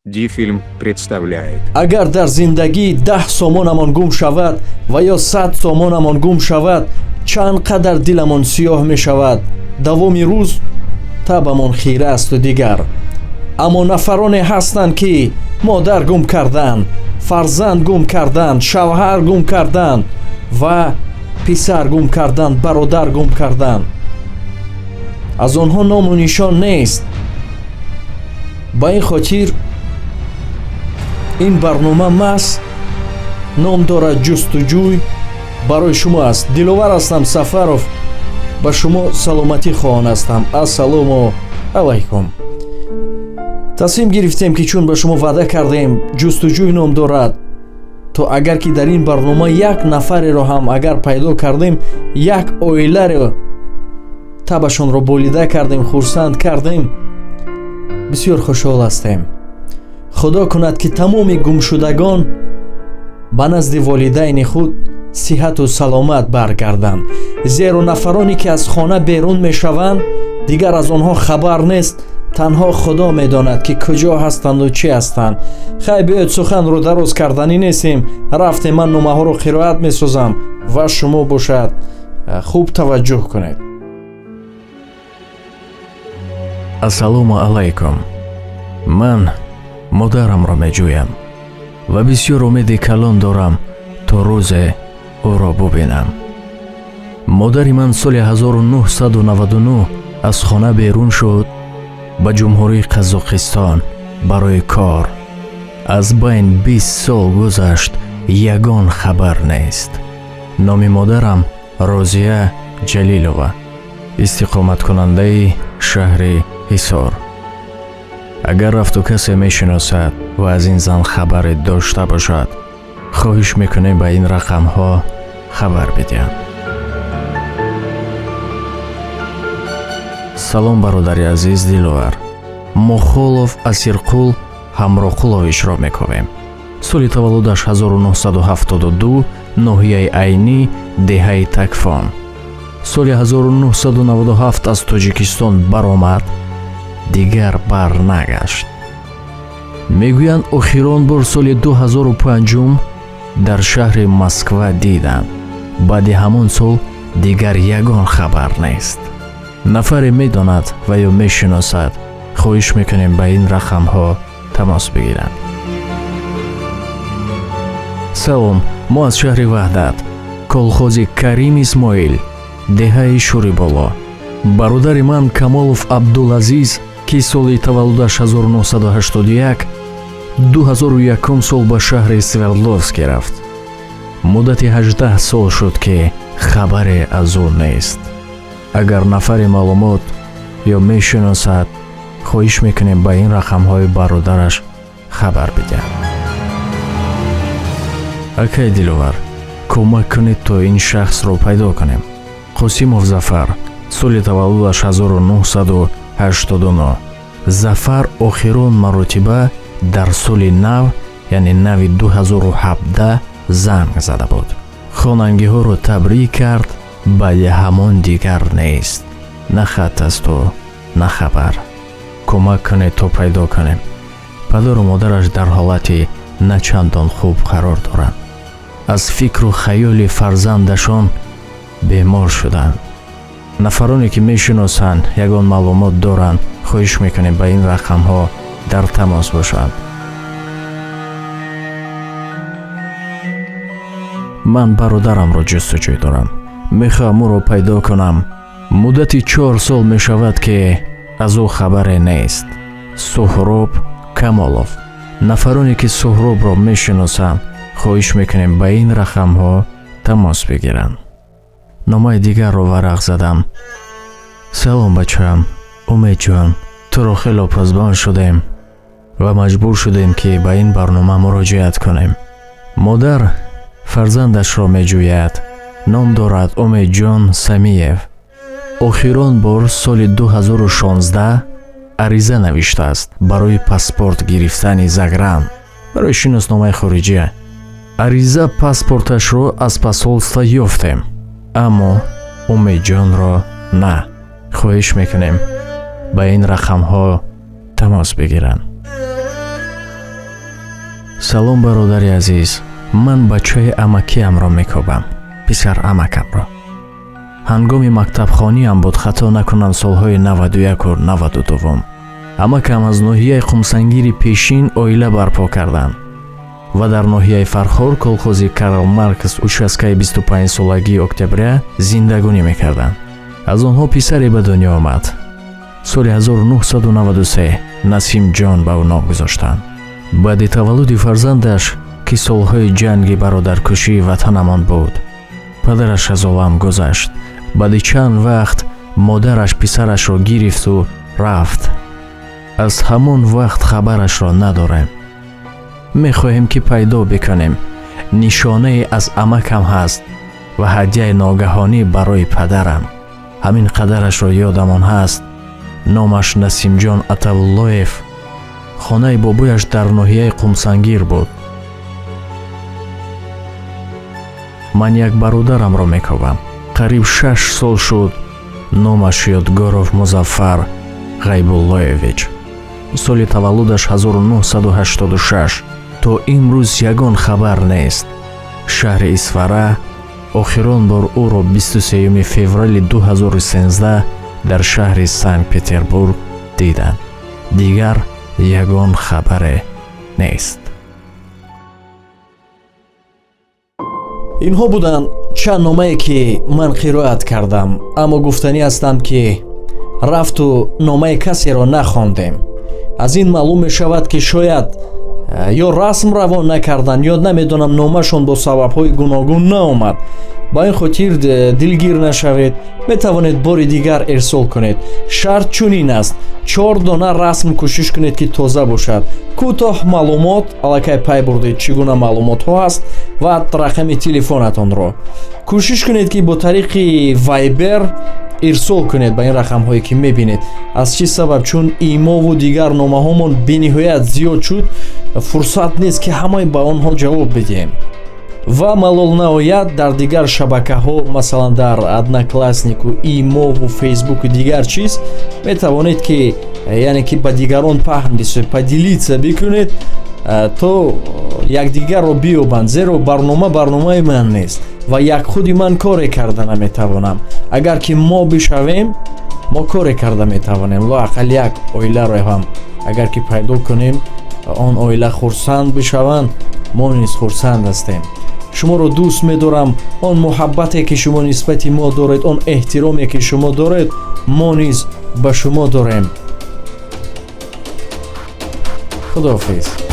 Ди-фильм представляет. Агар дар зиндагӣ 10 сомонамон гум шавад ва ё 100 сомонамон гум шавад, чанд қадар диламон сиёҳ мешавад. давоми рӯз табамон хира асту дигар. аммо нафароне ҳастанд ки модар гум карданд, фарзанд гум карданд, шавҳар гум карданд ва писар гум карданд, бародар гум карданд. аз онҳо ному нишон нест. ба ин хотир ин барнома маҳз ном дорад ҷустуҷӯй барои шумо аст. диловар ҳастам Сафаров, ба шумо саломатӣ хоҳон ҳастам. ассалому алайкум. тасмим гирифтем ки чун ба шумо ваъда кардем ҷустуҷӯй ном дорад, то агар ки дар ин барнома як нафареро ҳам агар пайдо кардем, як оиларо табашонро болида кардем, хурсанд кардем, бисёр хушҳол ҳастем. худо кунад ки тамоми гумшудагон ба назди волидайни худ сиҳату саломат баргарданд. зеро нафароне ки аз хона берун мешаванд, дигар аз онҳо хабар нест. танҳо худо медонад ки куҷо ҳастанду чӣ ҳастанд. хай биёед суханро дароз карданӣ нестем. рафтем, ман номаҳоро қироат месозам ва шумо бошад хуб таваҷҷӯҳ кунед. ассалому алайкум. ман модарамро меҷӯям ва бисёр умеди калон дорам то рӯзе ӯро бубинам. модари ман соли 1999 аз хона берун шуд ба ҷумҳурии Қазоқистон барои кор. аз байн 20 сол гузашт, ягон хабар нест. номи модарам Розия Ҷалилова, истиқоматкунандаи шаҳри Ҳисор. агар рафту касе мешиносад ва аз ин зан хабаре дошта бошад, хоҳиш мекунем ба ин рақамҳо хабар бидиҳанд. салом бародари азиз диловар. мо холов Асирқул Ҳамроқуловичро мекавем. соли таваллудаш 1972, ноҳияи Айнӣ, деҳаи Такфон. соли 1997 аз Тоҷикистон баромад, дигар барнагашт. мегӯянд охирон бор соли 2005 дар шаҳри Москва диданд. баъди ҳамон сол дигар ягон хабар нест. нафаре медонад ва ё мешиносад, хоҳиш мекунем ба ин рақамҳо тамос бигиранд. салом, мо аз шаҳри Ваҳдат, колхози Карим Исмоил, деҳаи Шуриболо. бародари ман Камолов Абдулазиз, ки соли таваллудаш 1981, 2001 сол ба шаҳри Свердловск рафт. муддати 18 сол шуд ки хабаре аз ӯ нест. агар нафари маълумот ё мешиносад, хоҳиш мекунем ба ин рақамҳои бародараш хабар бидиҳад. акай диловар, кӯмак кунед то ин шахсро пайдо кунем. Қосимов Зафар, соли таваллудаш 1989. зафар охирон маротиба дар соли нав, яъне нави 2017 занг зада буд. хонангиҳоро табрик кард, баъди ҳамон дигар нест. на хат асту на хабар. кӯмак кунед то пайдо кунем. падару модараш дар ҳолати начандон хуб қарор доранд. аз фикру хаёли фарзандашон бемор шуданд. нафароне ки мешиносанд, ягон маълумот доранд, хоҳиш мекунем ба ин рақамҳо дар тамос бошанд. ман бародарамро ҷустуҷӯй дорам. мехоҳам ӯро пайдо кунам. муддати 4 сол мешавад ки аз ӯ хабаре нест. Суҳроб Камолов. нафароне ки Суҳробро мешиносанд, хоҳиш мекунем ба ин рақамҳо тамос бигиранд. номаи дигарро варақ задам. салом бачаам, умедҷон, туро хело пазбон шудем ва маҷбур шудем ки ба ин барнома муроҷиат кунем. модар фарзандашро меҷӯяд. ном дорад Умедҷон Самиев. охирон бор соли 2016 ариза навиштааст барои паспорт гирифтани загран, барои шиносномаи хориҷия. ариза паспорташро аз посолства ёфтем, аммо Умедҷонро на. хоҳиш мекунем ба ин рақамҳо тамос бигиранд. салом бародари азиз, ман бачаи амакиамро мекобам, писар амакамро. ҳангоми мактабхониам буд, хато накунам, солҳои 91 92. амакам аз ноҳияи қумсангири пешин оила барпо карданд ва дар ноҳияи фархор колхози Карл Маркс участкаи 25-солагии Октября зиндагонӣ мекарданд. аз онҳо писаре ба дунё омад. соли 1993 Насимҷон ба ӯ ном гузоштанд. баъди таваллуди фарзандаш, ки солҳои ҷанги бародаркушии ватанамон буд, падараш аз олам гузашт. баъди чанд вақт модараш писарашро гирифту рафт. аз ҳамон вақт хабарашро надорем. мехоҳем ки пайдо бикунем. нишонае аз амакам ҳаст ва ҳадияи ногаҳонӣ барои падарам. ҳамин қадарашро ёдамон ҳаст. номаш Насимҷон Атавуллоев. хонаи бобояш дар ноҳияи Қумсангир буд. ман як бародарамро мекобам. қариб 6 сол шуд. номаш Ёдгоров Музаффар Ғайбуллоевич. соли таваллудаш 1986. то имрӯз ягон хабар нест. шаҳри Исфара охирон бор ӯро 23 феврали 2013 дар шаҳри Санкт-Петербург диданд. дигар ягон хабаре нест. инҳо буданд чанд номае ки ман қироат кардам, аммо гуфтанӣ ҳастам ки рафту номаи касеро нахондем. аз ин маълум мешавад ки шояд ё расм равон накарданд, ё намедонам номашон бо сабабҳои гуногун наомад. ба ин хотир дилгир нашавед, метавонед бори дигар ирсол кунед. шарт чунин аст: 4 дона расм кӯшиш кунед ки тоза бошад. кӯтоҳ маълумот, аллакай пай бурдед чӣ гуна маълумотҳо ҳаст ва рақами телефонатонро кӯшиш кунед ки бо тариқи вайбер ирсол кунед ба ин рақамҳое ки мебинед. аз чӣ сабаб? чун имову дигар номаҳомон бениҳоят зиёд шуд, фурсат нест ки ҳамаи ба онҳо ҷавоб бидиҳем. ва малол наояд дар дигар шабакаҳо, масалан дар Однокласснику, Имову, Фейсбуку дигар чиз метавонед ки яъне ки ба дигарон паҳн бисоед, поделиться бикунед, то якдигарро биёбанд. зеро барномаи ман нест ва як худи ман коре карда наметавонам. агар ки мо бишавем, мо коре карда метавонем. лоақал як оиларо ҳам агар ки пайдо кунем, он оила хурсанд бишаванд, мо низ хурсанд ҳастем. шуморо дӯст медорам. он муҳаббате ки шумо нисбати мо доред, он эҳтироме ки шумо доред, мо низ ба шумо дорем. худоҳофиз.